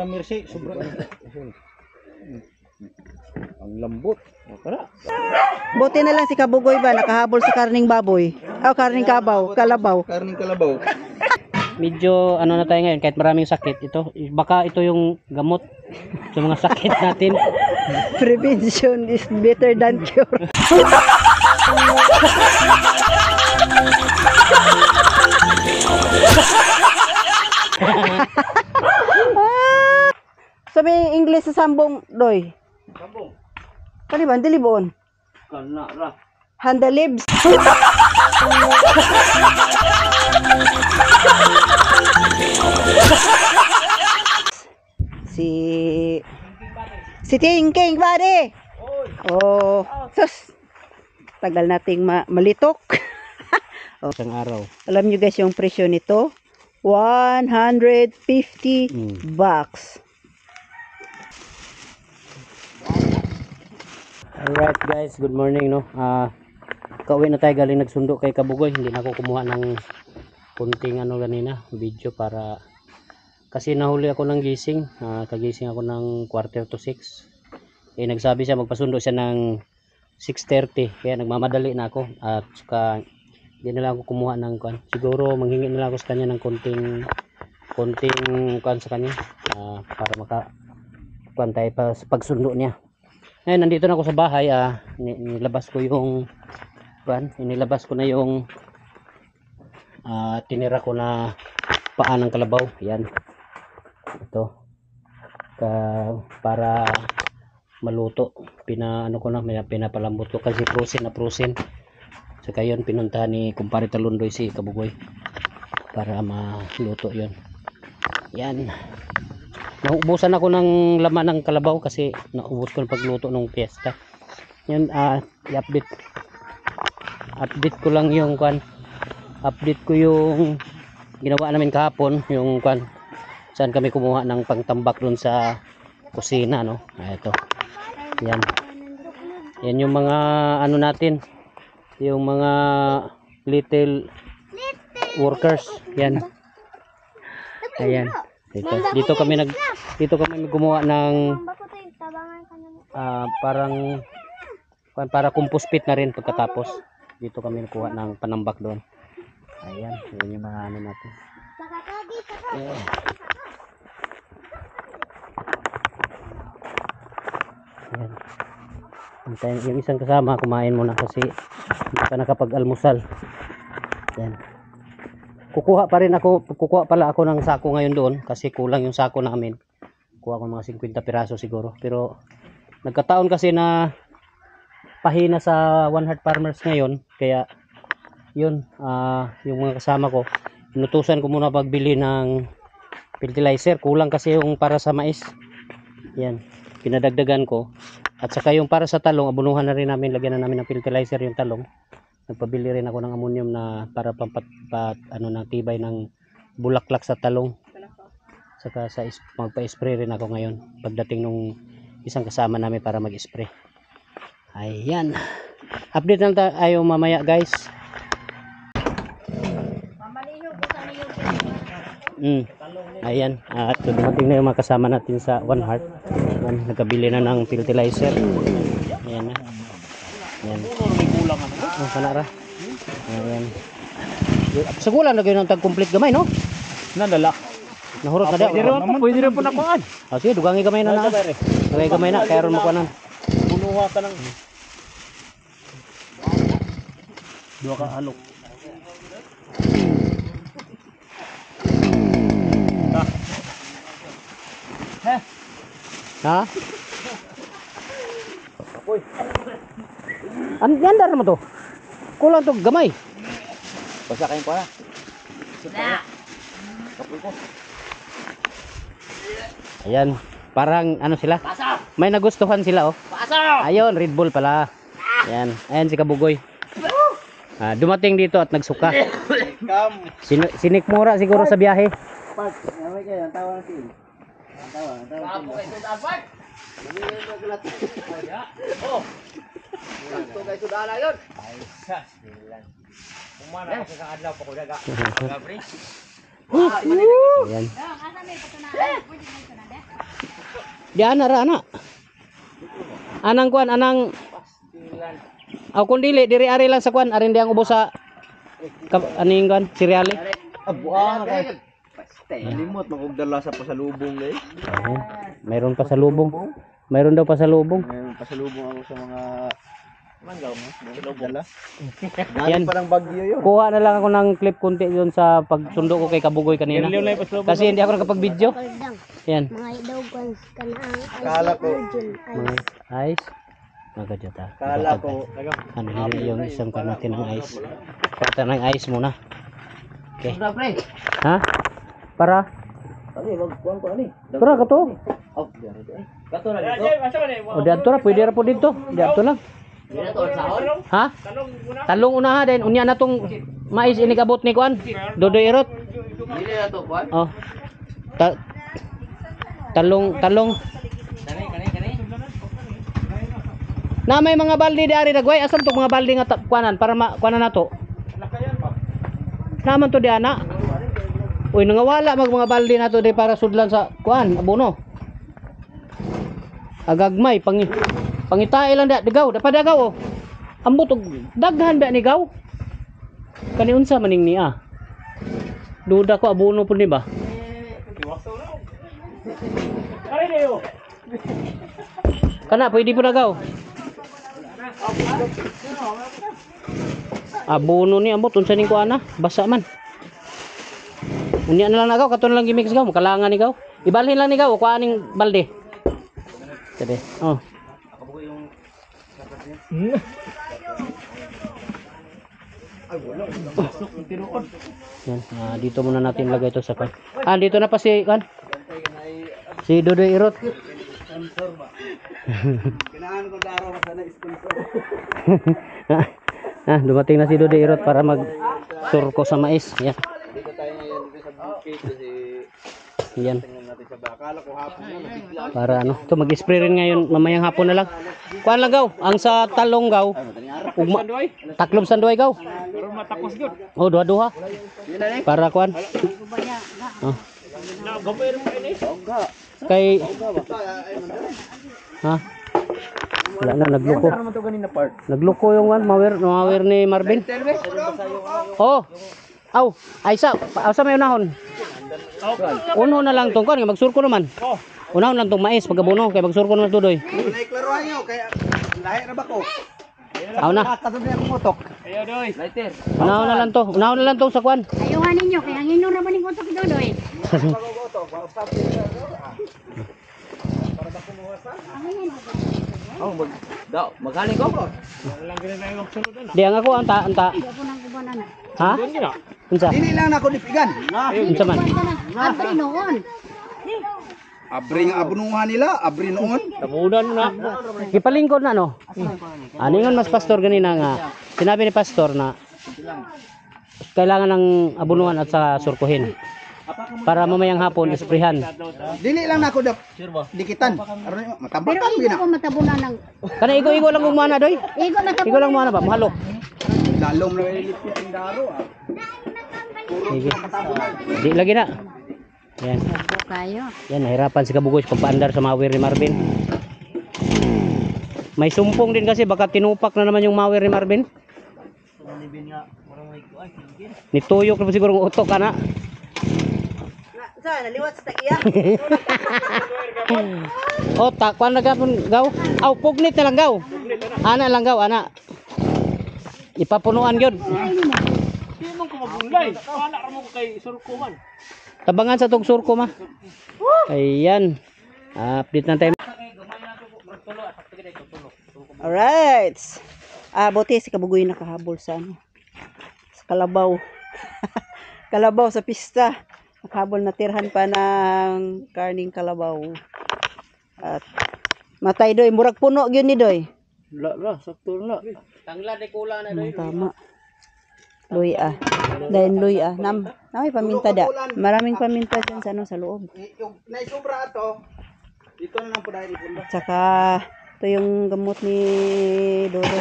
Mercy, sobrang ang lambot. Tara. Buti na lang si Kabugoy ba nakahabol sa karning baboy. O karning kalabaw. Karning kalabaw. Medyo ano na tayo ngayon kahit maraming sakit ito. Baka ito yung gamot sa mga sakit natin. Prevention is better than cure. Sabi English sa sambong doy. Sambong. Kani ba dilibon? Kana ra. Handalibs. Si Tingking pare. Oh, sus. Tagal nating malitok. Isang araw. Alam nyo guys yung presyo nito? 150 bucks. Alright guys, good morning no. Kauwi na tayo galing nagsundo kay Kabugoy. Hindi na ako kumuha ng kunting ano ganina, video para kasi nahuli ako ng gising. Kagising ako ng 5:45. Nagsabi siya magpasundo siya ng 6:30. Kaya nagmamadali na ako at saka hindi na lang ako kumuha ng kuan. Siguro manghingi na lang ako sa kanya ng konting kuan sa kanya para kuan tayo pa sa pagsundo niya. Ngayon nandito na ako sa bahay, nilabas ko yung inilabas ko na yung tinira ko na paa ng kalabaw. Yan. Ito. Para maluto. Ano ko na, pinapalambot ko kasi frozen. Saka yun, pinuntahan ni Kumpare Talundoy si Kabugoy para maluto yun. Yan. Naubusan ako ng laman ng kalabaw kasi naubos ko ng pagluto ng piyesta. Yan, update ko lang yung update ko yung ginawa namin kahapon, yung saan kami kumuha ng pangtambak doon sa kusina, no? Ito. Yan. Yan yung mga ano natin, yung mga little workers. Yan. Ayan. Dito kami gumawa ng para compost pit na rin pagkatapos. Dito kami nakuha ng panambak doon. Ayan, yun yung mga ano natin. Yeah. Ayan. Antayin, yung isang kasama kumain muna kasi hindi pa nakapag-almusal. Ayan. Kukuha pala ako ng sako ngayon doon kasi kulang yung sako namin. Kuha ko mga 50 piraso siguro. Pero nagkataon kasi na pahina sa One Heart Farmers ngayon, kaya yun, yung mga kasama ko inutusan ko muna pagbili ng fertilizer. Kulang kasi yung para sa mais. Yan, pinadagdagan ko. At saka yung para sa talong, abunuhan na rin namin, lagyan na namin ng fertilizer yung talong. Nagpabili rin ako ng ammonium na para ng tibay ng bulaklak sa talong. Saka magpa-spray rin ako ngayon pagdating nung isang kasama namin para mag-spray. Ayan. Update lang tayo mamaya guys. Ayan. At dumating na yung mga kasama natin sa One Heart. Nagkabili na ng fertilizer. Ayan na. Ayan. Kanara. Ayan. Sa kulang na gano'n tag-complete gamay, no? Nadala. Nahurot na daw. Pwede rin po na kuhaan. Sige, dugangi gamay na na. Dugangi gamay na, kaya ron mo kuhanan. Bunuha ka ng dua ka alok. Ha? Andar mo to. Kulang to gamay. Basta kain pa na. Ayan, parang ano sila? May nagustuhan sila, oh. Ayun, Red Bull pala. Ayan, ayan si Kabugoy. Dumating dito at nagsuka. Sinikmura siguro sa biyahe. Ayan. Di ana ra ana. Anang kuan anang aw kun dili diri ari lang sa kuan arin di ang ubos sa aning kuan cereal. Abuang kay. Limot magugdala sa pasalubong eh. Mayroon pa sa lubong. Mayroon daw pa sa lubong. May pasalubong ako sa mga manggaw mo. Dala. Yan. Galing pa ng Bagyo yun. Kuha na lang ako ng clip konti yun sa pagsundo ko kay Kabugoy kanina. Kasi hindi ako nakapag-video. Yan. Mga idawgan ka na ang Akala ko. Mga ice. Magajata. Kala ko. Ano yun yung isang kan natin ng ice. Pata ng ice muna. Okay. Ha? Para? Para ka to. O di adto ra, pwede ra po dito. Di adto lang. Ha? Talong una ha din. Unya na tong mais ini kabot ni kuan. Dodoy irot. Oh. Talong. Na may mga balde di ari dagway. Asam to mga balde nga kuanan para kuanan nato. Naman to di ana. Uy, nangawala mga balde nato di para sudlan sa kuan abono. Agagmay pangitae lang da digaw, dapat dagaw oh. Ambot og daghan ba ni gaw? Kani unsa maning niya? Duda ko abono pud ni ba? Kana pwede po nagaw. Abono ni ambot unsa ning kuana? Basa man. Unya na lang nagaw, katon lang gimix gaw, makalangan ni gaw. Ibalhin lang ni gaw, kuha ning balde. Tede. Oh. Yan, dito muna natin lagay ito sa kan. Dito na pa si kan. Si Dodoy Irot. Kailangan ko araw na sana sponsor. Dumating na si Dodoy Irot para mag surko sa mais. Yan. Dito tayo ngayon dito sa bukid kasi Yan. tingnan natin sa bakala ko hapon na nabigla. Para ano, to mag-spray rin ngayon mamayang hapon na lang. Kuan lang gaw, ang sa talong gaw. Ugma, taklob sanduay gaw. Pero matakos gyud. Oh, duha-duha. Para kuan. Oh. Kay ha? Wala na nagluko. Ano to ganina part? Nagluko yung one, mawer ni Marvin. Oh. Aw, Aisa, asa may unahon? Uno na lang tong kon, magsurko naman. Unahon lang tong mais pagabuno kay magsurko naman tudoy. Naiklaruhan nyo kaya lahi ra ba ko? Aw na. Kasabi akong motok. Ayo doy. Lighter. Unahon na lang to. Unahon na lang to sa kwan. Ayuhan ninyo, kaya ang inyong raman yung utok ito doy. Oh, magaling ko. Di ang ako anta. Hindi po nang kubanan na. Ha? Unsa? Dili lang ako dipigan. Unsa man? Abri noon. Abri nga abunuhan nila, abri noon. Tamudan na. Gipalingkod na no. Aningon mas pastor ganina nga. Sinabi ni pastor na kailangan ng abunuhan at sa surkuhin. Para mamayang hapon isprihan. Dili lang ako dikitan. Aron Pero matabakan igo gina. ko matabunan ng... Kana igo lang kung mana doy. Igo matabunan. Igo lang mana ba? Mahalo. Lalom na ilipit ang daro ah. Sige. Di lagi na. Yan. Kayo. Yan, nahirapan si Kabugoy sa pagpaandar sa mawer ni Marvin. May sumpong din kasi baka tinupak na naman yung mawer ni Marvin. Nituyok na siguro ng utok ka na. Saan naliwat sa takiya? O, takpan na gapon gaw. Aw, pugnit na lang gaw. Ana lang gaw, ana. Ipapunuan gyud. Tabangan sa tong surko ma. Ayan. Update na tayo. Alright. Buti si Kabugoy nakahabol sa ano. Sa kalabaw. Kalabaw sa pista. Nakahabol na tirhan pa ng karning kalabaw. At matay doy, murag puno gyud ni doy. La, sakto na. Tangla de kula na doy. Tama. Luy ah. Dahil luy ah. May paminta da. Maraming paminta dyan sa ano sa loob. Naisubra ato. Dito na lang po dahil ipunda. Tsaka ito yung gamot ni Dodo.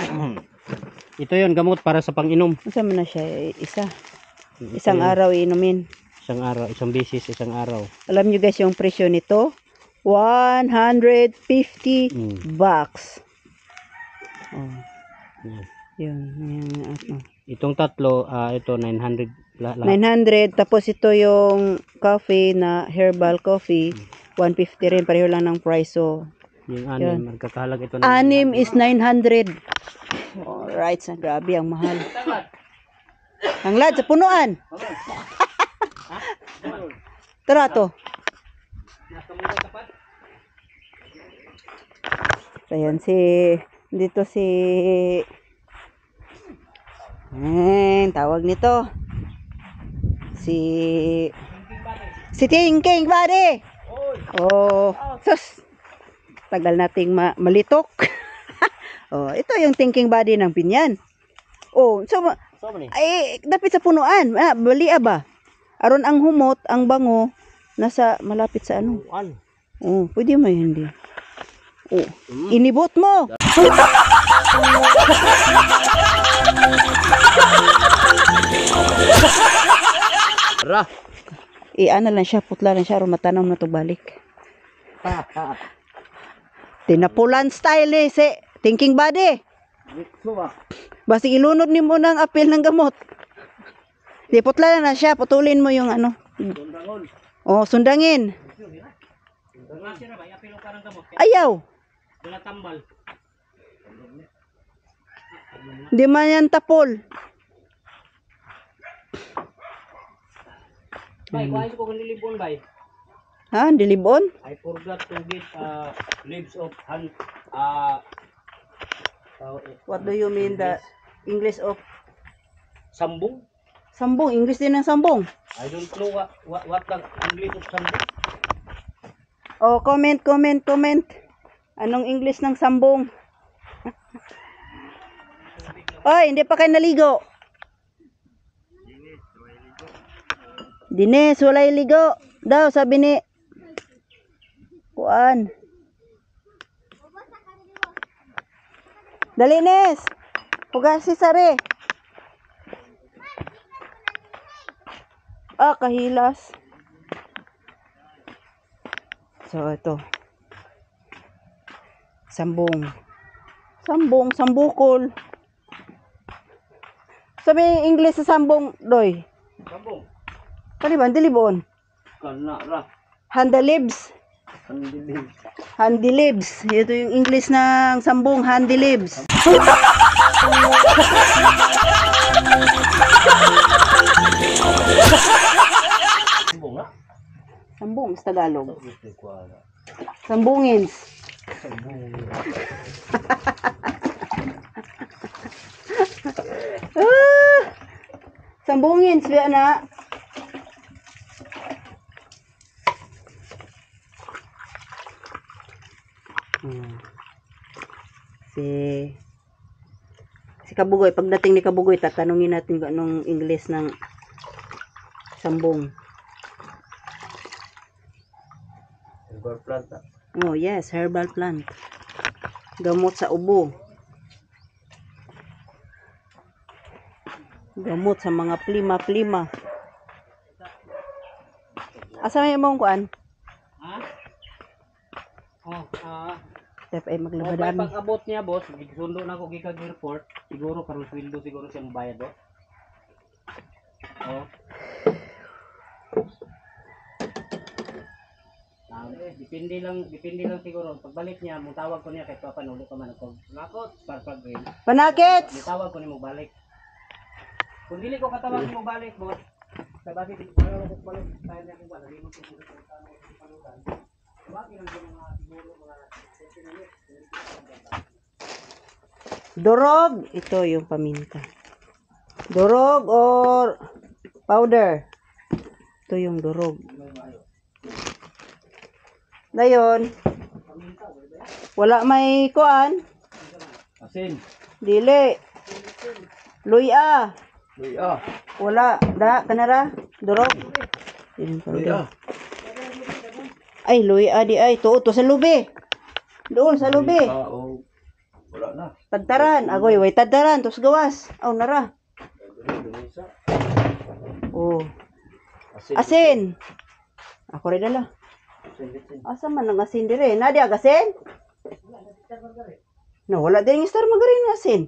Ito 'yon gamot para sa pang-inom. Isa man na siya isa. Isang araw inumin. Isang araw, isang bisis, isang araw. Alam nyo guys yung presyo nito. 150 Mm. bucks. Oh, Mm. yun. Ano. Itong tatlo, ito 900 lahat. 900. Tapos ito yung coffee na herbal coffee. 150 rin. Pareho lang ng price. So, Yung Yun. anim, magkakalag ito ng anim is 900. Alright. So, grabe ang mahal. Ang lad sa punuan. Tara to. Ayan dito tawag nito. Si Thinking Buddy. Oh, sus. Tagal nating malitok. Oh, ito yung Thinking Buddy ng Pinyan. Oh, so ay dapit sa punuan. Bali ba? Aron ang humot, ang bango nasa malapit sa ano. Oh, pwede mo hindi. Oh, inibot mo. Ra. Ano lang siya, putla lang siya, aron matanaw na to balik. Tinapulan style ni si Thinking Buddy. Basta ilunod ni mo ng apil ng gamot. Di putla na siya, putulin mo yung ano. Oh, sundangin. Ayaw. Di man yan tapol. Bay, kuhain ko kung nilibon, bay. Ha, dilibon? I forgot to get leaves of What do you mean the English of sambong. sambong? English din ng sambong. I don't know what the English of sambong. Oh, comment. Anong English ng sambong? Oy, hindi pa kayo naligo. Dines, walay ligo. Daw, sabi ni Kuan. Dali, Nes. Hugasi sari. Kahilas. So, ito. Sambukol. Sabi English sa sambong, doy. Sambong. Kani ba, dilibon? Kana ra. Handalibs. Handilibs. Ito yung English ng sambong, handilibs. Sambong na. Sambong sa Tagalog. Sambungins. Sambungins, biya na. Si Kabugoy, pagdating ni Kabugoy, tatanungin natin kung anong English ng sambong. Herbal plant. Oh, yes, herbal plant. Gamot sa ubo. Gamot sa mga plima. Asa may mong kuan? Ha? Step ay May maglabadami. pag-abot niya, boss, sundo na ako gikag airport, siguro karon sweldo siguro siya mabayad do. Oh. Depende lang siguro. Pagbalik niya, mutawag ko niya kay Papa Nulo ka man ako. Nakot, para green. Panakits! Mutawag ko ni mo balik. Kung dili ko katawag mo balik, boss. Sa bakit para ko balik, tayo niya kung wala limot ko sa panutan. Bakit lang ko mga siguro mga 20 minutes. Durog. Ito yung paminta. Durog or powder. Ito yung durog. Dayon. Wala may kuan. Asin. Dili. Luya. Luya. Wala. Kanara. Durog. Yun, powder. Ay, luya di ay. Tuot to sa lubi. Doon sa lubi. Wala na. Tagtaran. Agoy, way tagtaran. Tos gawas. Aw, nara. Oh. Asin. Ako rin dala. Asa man ang asin dire? Na di agasin? Na wala din yung star margarine nga asin.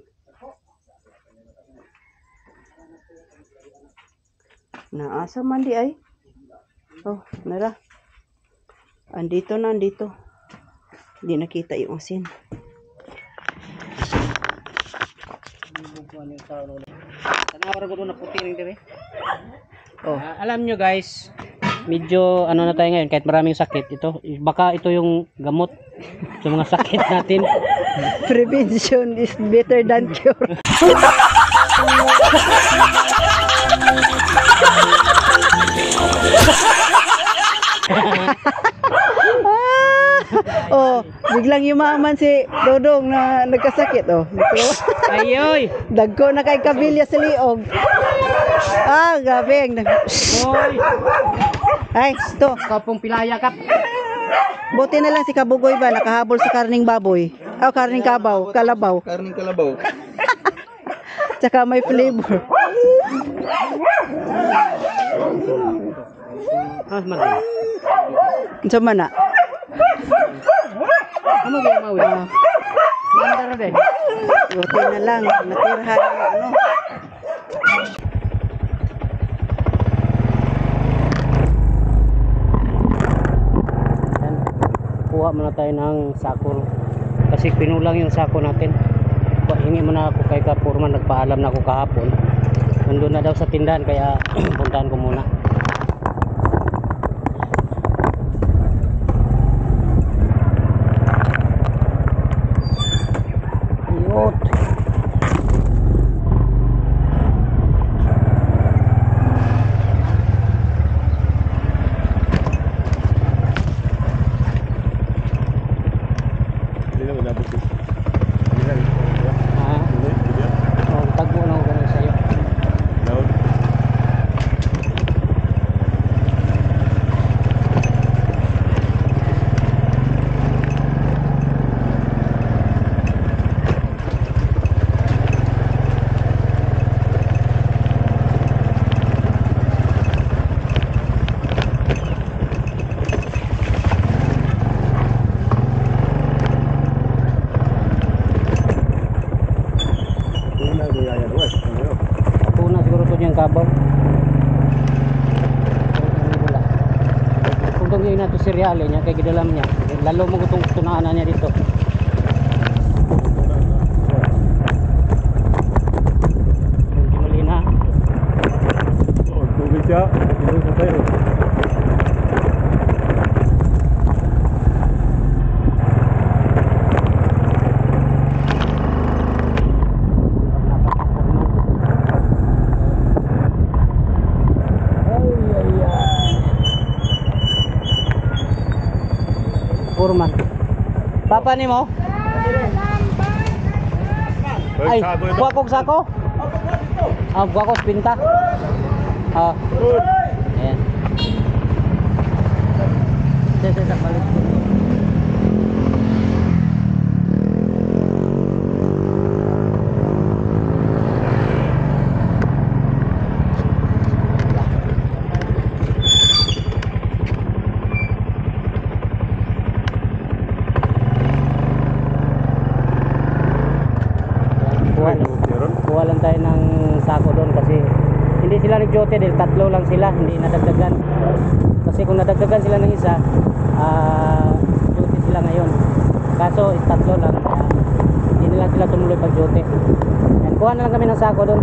Na asa man di ay? Oh, nara. Andito na, andito. Hindi nakita yung asin. Tanawar ko doon na puti rin dire. Oh, alam nyo guys, medyo ano na tayo ngayon kahit maraming sakit ito. Baka ito yung gamot sa mga sakit natin. Prevention is better than cure. Oh, biglang yumaman si Dodong na nagkasakit oh. Ayoy! Dagko na kay kabilya sa liog. Ah, grabe. Hoy! Ay, to. Kapong pilaya kap. Buti na lang si Kabugoy ba nakahabol sa karning baboy. Oh, karning kalabaw. Karning kalabaw. Tsaka may flavor. Ah, mali. Sa mana? Ano ba yung mawi? Mandara din. Buti na lang. Natirhan yung ano. Yan. Kuha muna tayo ng sako. Kasi pinulang yung sako natin. Hingi muna ako kay Kapurman. Nagpaalam na ako kahapon. Nandun na daw sa tindahan kaya puntahan ko muna. Iyot. Tagbo na ako ganun sa'yo. Ako na siguro to niyang kabaw. Wala. Kung itong yun na ito seriale niya, kay gidalam niya. Lalo mo itong tunaanan niya dito. Medyo mali na. Tubig siya. Tubig sa tayo. Purman. Papa ni mo? Ay, buwa kong sako? Ah, buwa ko pinta. Ah. Ayan. Saya balik. Kuha lang tayo ng sako doon kasi hindi sila nag-jote dahil tatlo lang sila, hindi nadagdagan. Kasi kung nadagdagan sila ng isa, jote sila ngayon. Kaso tatlo lang, kaya hindi na lang sila tumuloy pag-jote. Yan, kuha na lang kami ng sako doon.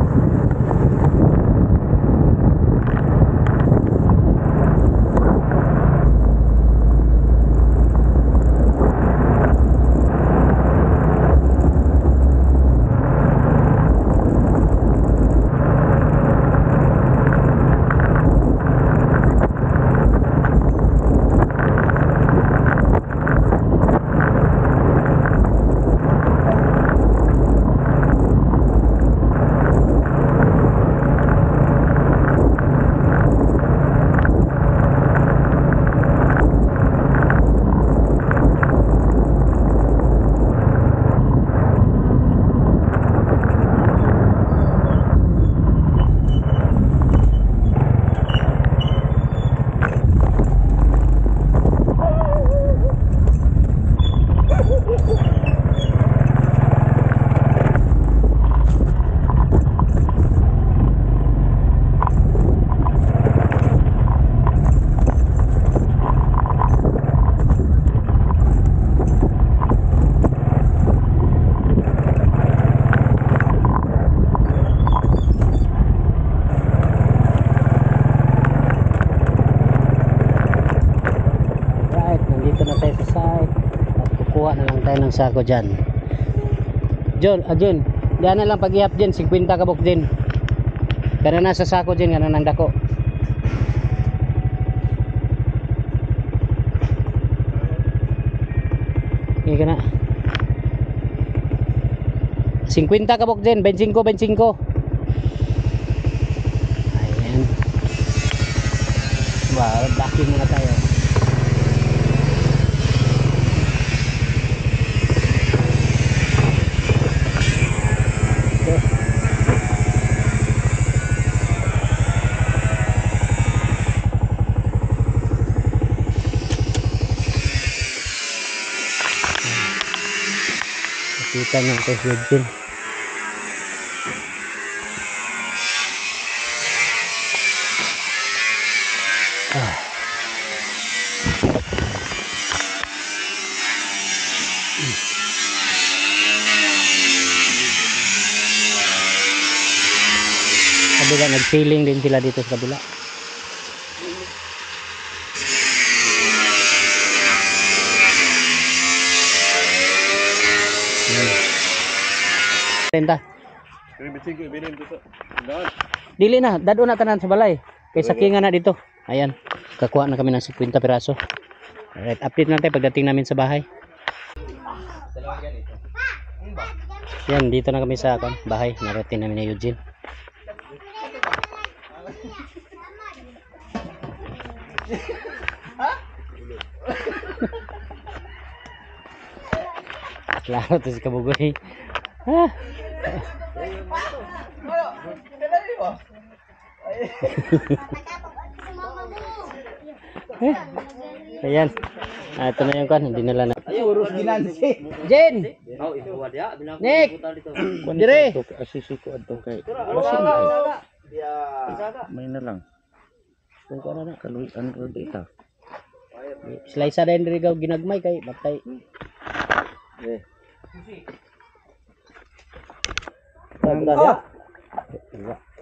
side. At kukuha na lang tayo ng sako dyan. John, John, diyan na lang pag-ihap dyan, 50 kabok din. Kana na sa sako dyan, kana nang dako. Okay ka na. 50 kabok din, 25, 25. Ayan. Wow, backing muna tayo. Kita nyo ito si Eugene. Kabila, nag-feeling din sila dito sa kabila. Tenta. Dili na, dado na tanan sa balay. Kay sakingan na dito. Ayan, kakuha na kami ng 50 piraso. Alright, update natin pagdating namin sa bahay. Yan, dito na kami sa bahay. Narating namin ni Eugene. Klaro to si Kabugoy. Ah. Ayan. Ito na yung kan, dinala na. Urus ginansi. Jen! Nick! Dire! Asisi ko adto kay. May na lang. Kung ko na kaluy an ro dita. Slice din diri gaw ginagmay kay matay. Eh.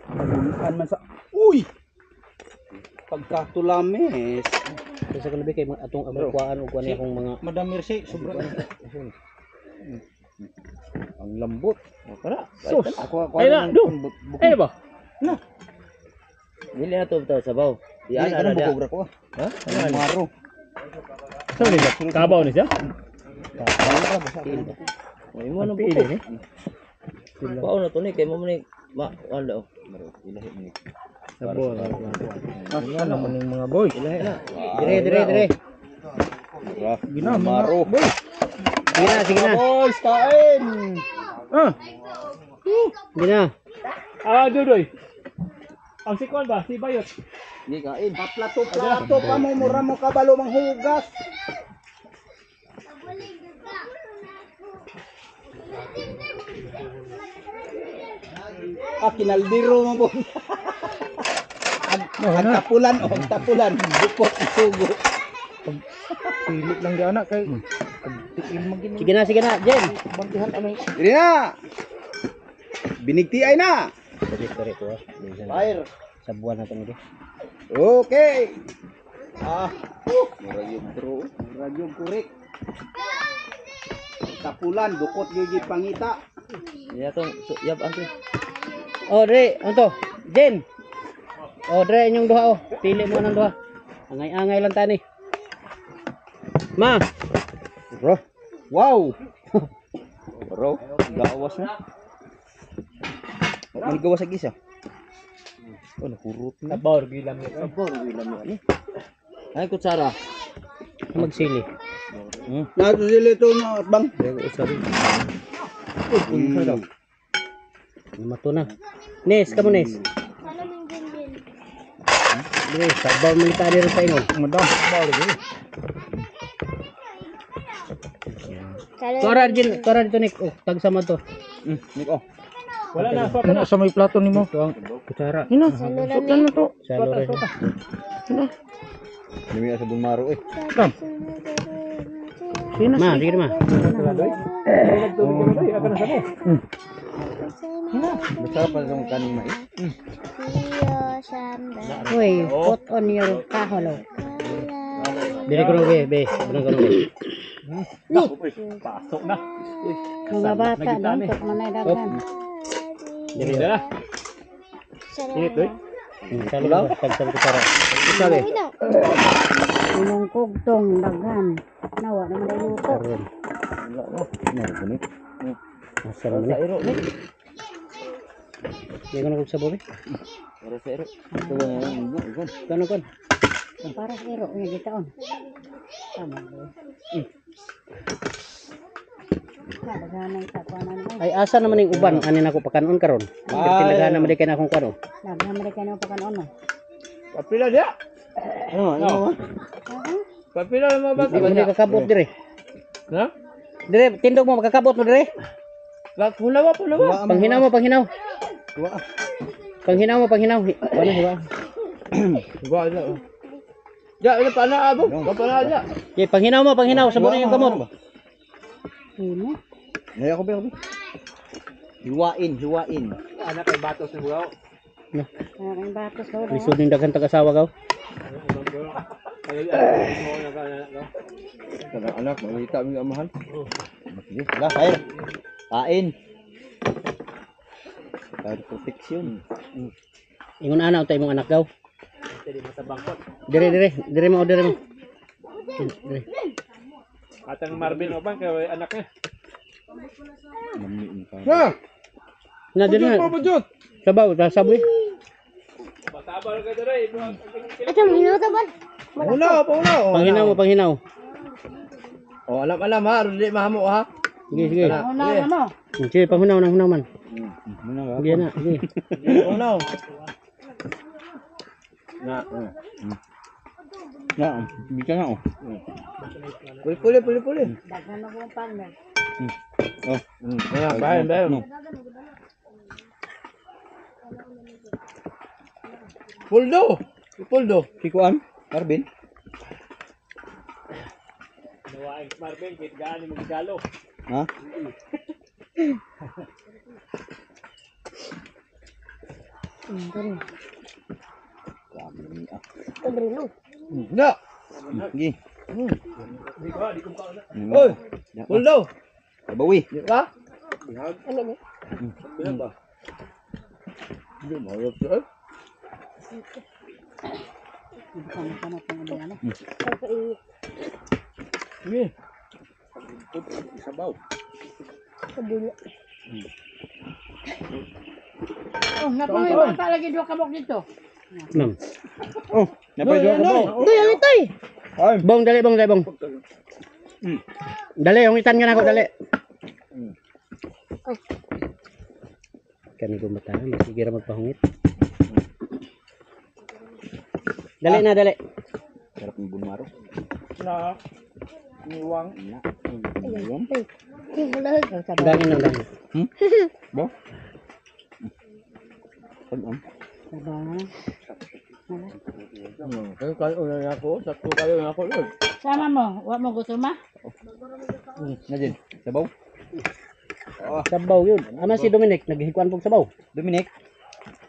Magunukan man sa. Uy. Pagkatulamis. Kasi kalabi kay atong kuhaan og kuan akong mga Madam Mercy, sobra. Ang lambot. Para. Sus. Ako Ay na, do. Ay ba? Na. Dili na to sabaw. Di Yan ana ana na bukog ra ko. Ha? Ang maro. Saan ni kabaw ni siya? Ay mo na buko. Pao na to ni kay mo ni ma wala oh. Ilahi ni. Sabo. Ano man yung mga boy? Ilahi na. Dire. Gina maro. Boy. Sige na. Boys, kain. Sige na. Dudoy. Ang sikon ba? Si Bayot. Di kain. Plato pa mo mura mo kabalo manghugas. Kinaldiro mo po. Ang tapulan, bukot sugo. Pilit lang di anak kay. Sige na, Jen. Bantihan ano. Dili na. Binigti ay na. Dire ko. Fire. Sa buwan na to ni. Okay. Mura yung bro. Mura yung kurik. Tapulan, bukot gigi pangita. Ya to yap anto. Oh, Dre, ano to? Jen. Oh, Dre, inyong duha oh. Pili mo ng duha. Angay-angay lang tani. Ma. Bro. Wow. Bro, gawas na. Ang gawas sa gisa. Oh, nakurot na. Sabor, gilam niya. Sabor, wilam ni. Ay kutsara. Magsili. Nato sila ito na bang. Punta daw. Mato na. Nes, kamo Nes. Dre, sabaw mo ni tani ron sa ingon. Madam, sabaw rin. Tora dito Nick. Oh, tagsa mo to. Niko. Wala na, swap na. Sa may plato nimo. Ito ang kutsara. Ina, sutan na to. Salo rin. Nimi sa bumaro eh. Ma, sige na ma. Basta pa sa kanin mai. Uy, put on your kaholo. Dili ko be. Ano ko be? Pasok na. Mga bata, Nagitan dangkot manay dagan. Dili Hindi na. Init, doy. Salaw. Tagsan ko para. Sabi. Imong kugtong daghan. Nawa naman ay luto. Karon. Narinig. Asa man Sa ni? iro ni. Di ko na kog sabor. Para sa iro. Ito ba yan? Kano kon? Para sa iro nga gitaon. Tama ba? Daghanan sa kuanan mo. Ay asa naman ning uban ani nako pakanon karon. Tindagan naman di kay na akong kano. Daghan man kay no pakanon. Papila dia. Ano? Papila mo ba? Di mo di kakabot dire. Ha? Dire tindog mo makakabot mo dire. Pulawa. Panghinaw mo panghinaw. Panghinaw mo panghinaw. Wala hiwa. Ba na. Ya, ini pana abo. Pana aja. Ye panghinaw mo panghinaw sabunin yung kamot. Imo. Ay ako ba? Hiwain. Anak kay batos ni bugaw. Ang batos ko. Lisod ning daghan tag-asawa gaw. Ay, mo na ka. Kada anak, makita mo ang mahal. Sige, sila, fire. Kain. Fire protection. Ingon ana untay imong anak gaw. Dili mo sa bangkot. Dire mo. Dire. Atang Marvin Oban kay anak niya. Ha! Na dire na. Sabaw, saboy. Matabal ka dere. Ito mo hinuto ba? Pauna. Panghinaw mo panghinaw. Oh, alam ha, hindi mahamo ha. Sige. Una mo. Sige, panghunaw nang hunaw man. Muna ba? Sige na, sige. Pauna. Na, bisa na oh. Puli. Daghan mo ang partner. Oh, Bayan. Puldo. Kikuan, Marvin. Nawaing Marvin kit gaani mo galo. Ha? Na. Gi. Oy, Puldo. Bawi. Di ba? Hindi mo ayos eh. Sige. Sabaw. Oh, napay bata lagi dua kabok dito. Ma'am. Oh, napay do ako. Itoy. Ay, Bong, dali. Dali, hungitan ka na ako, dali. Kani gumatahan, masigira magpahungit. Dali na, dali. sarap ng bunmaro. Na. Niwang. Na. Ayun. Dangin lang, dangin. Bo. Pag-am. Kayo na ako. Sakto kayo na ako. Sama mo, wa mo gusto ma? Najin. Sabaw. Sabaw yun. Ama si Dominic, naghihikuan pong sabaw. Dominic.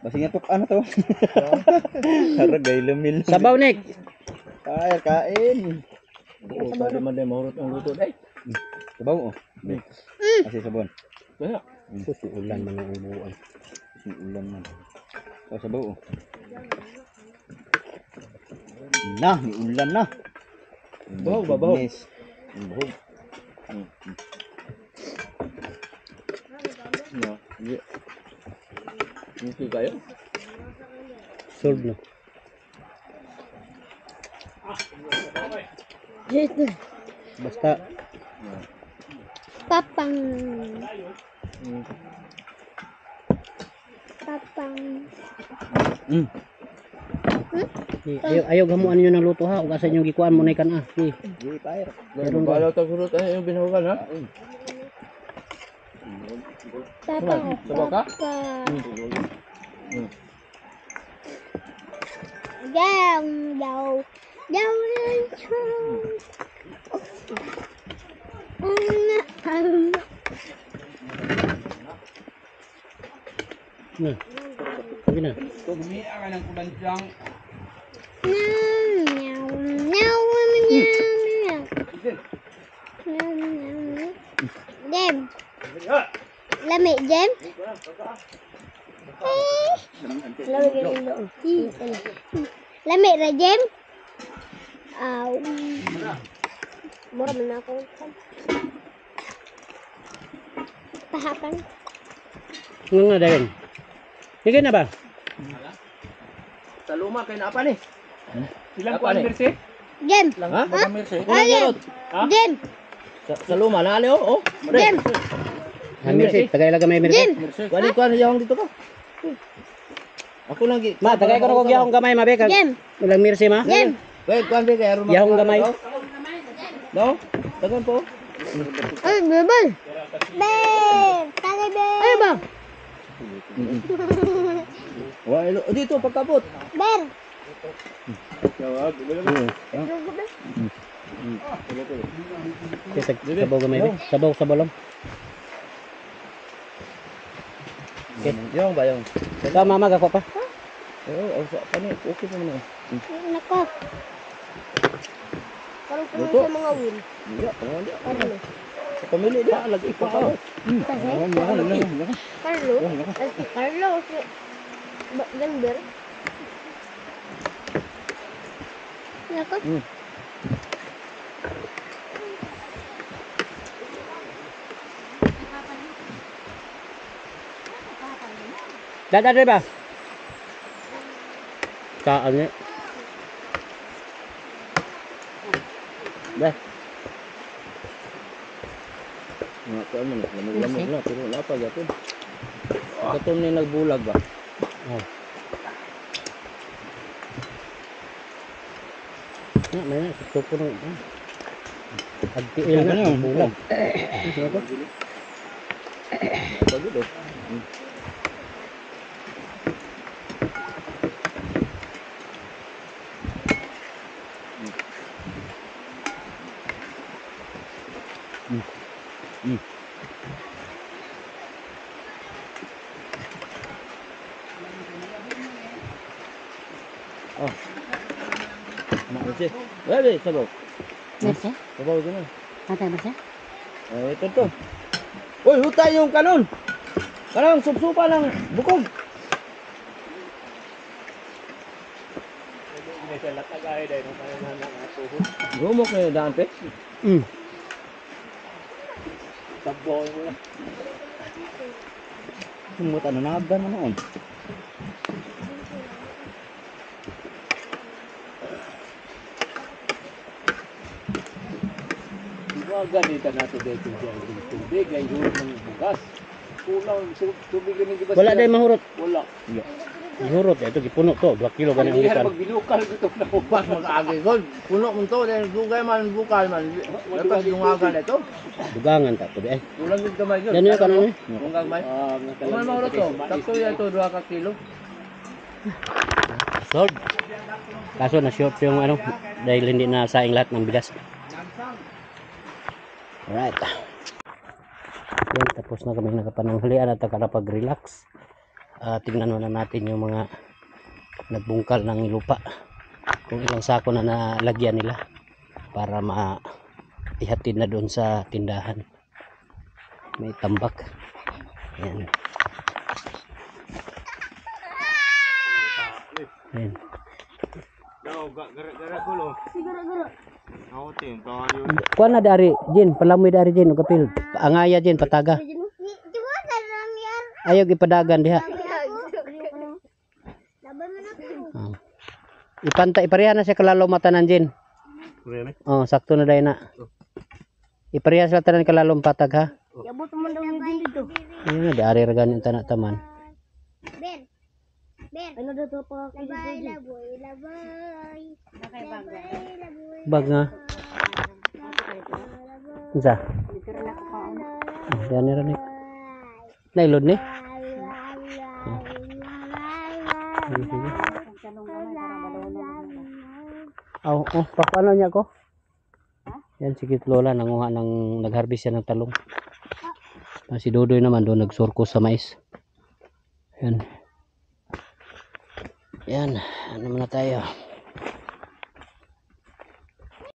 Basi nga tuk ano to? Haragay lumil. Sabaw, Nick. Ay, kain. Oo, pwede man din mahurot ang luto day. Sabaw oh. Kasi sabon. Kaya. Puso ulan man ang buwan. Kasi ulan man. Oh, sabaw oh. Na, ni ulan na. Bahog ba, bahog? Yes. Bahog. No. Hindi. Hindi kayo. Solve na. Basta, Papang. Papang. ayaw gamuan nyo ng luto ha. Huwag asa nyo gikuan mo na ikan ah. Sige. Di fire. Pero balaw ta surut ay yung binahugan ha. Papa. Sabaw ka? Papa. Down, down. Down and down. Na. Sige na. Meow, meow, meow, meow. Lami, Jem. Lami, Lami, ra, Jem. Aw. Mura man ako. Tahapan. Nga dahil. Sige na ba? Sa luma kay na apa ni? Ilang Apa ni? Jem. Ha? Mirse. Jem. Jem. Sa luma na ali oh. Jem. Mirsi, tagay lang gamay Mirsi. Jem. Kuan kuan yawang dito ka. Ako lang gi. Ma, tagay ko na kog yahong gamay mabe kag. Jem. Ilang Mirsi ma? Jem. Wait, kuan di kay aron. Yahong gamay. No? Tagan po. Ay, bebel. Ber. Tagay ber. Ay ba? Wa dito pagkabot. Ber. Sabaw gamay be. Sabaw sa balong. Okay. Yung ba yung? Tama mama ako pa. Oo, pa ni. Okay pa man. Nako. Parang puno sa mga wheel. Ya, ano? Sa pamilya dia lagi pa ka. Carlo. Ay, si Carlo. Si Gamber. Nako. Dada ba? Kaan ni. Dah. Nga ko man, lamig na pero wala pa gyapon. Katon ni nagbulag ba? Oh. Na, may suko no. Agtiil na bulag. Pagod oh. Oh. Makasih. Wala sabaw. Mersi? Sabaw din na. Matay ba siya? Ito to. Uy, hutay yung kanon. Parang supsupa ng bukog. Gumok na yung daan, pe. Sumot ano na agdan mo noon. Ganito natin dito yung tubig, ay hulog ng bugas. Kulang, tubig ganun di ba? Wala day mahurot. Wala. Mahurot ito gipuno to, 2 kilo gani ang Hindi gikan. pag binukal dito na Pas mag-agi gold. Puno mo to, dahil dugay man, bukal man. Dapat dungagan ito. Dugangan ta to eh. Kulang yung kamay yun. Yan yung kanon eh. Kung gagmay. Kung man mauro to, takto yan to, 2 ka kilo. Sold. Kaso na short yung ano dahil hindi na saing lahat ng bigas. Alright. Yan, tapos na kami nakapananghalian at nakapag-relax. Tingnan na natin yung mga nagbungkal ng lupa. Kung ilang sako na nalagyan nila para maihatid na doon sa tindahan. May tambak. Yan. Yan. gara-gara ko lo. Siguro. Ako tin, tayo. Kuan na dari, Jin, palamoy dari Jin, kapil. Angaya Jin, pataga. Diba sa ramyar? Ayaw ipadagan diha. Laban mo na ko. Oh. Ipareha na siya kalalo matanan Jin. Oh, sakto na dai na. Ipareha sa tanan kalalom patag ha. Yabot mo daw ni din dito. Ayun, dari ra ganin tanak taman. Ben. Ano daw to pa? Labay, laboy. Bag nga. Unsa? Yan ra ni. Nailod ni. Oh, paano niya ko? Yan si Kit Lola nanguha ng nag-harvest siya ng talong. Si Dodoy naman doon nagsurko sa mais. Yan. Yan, ano muna tayo.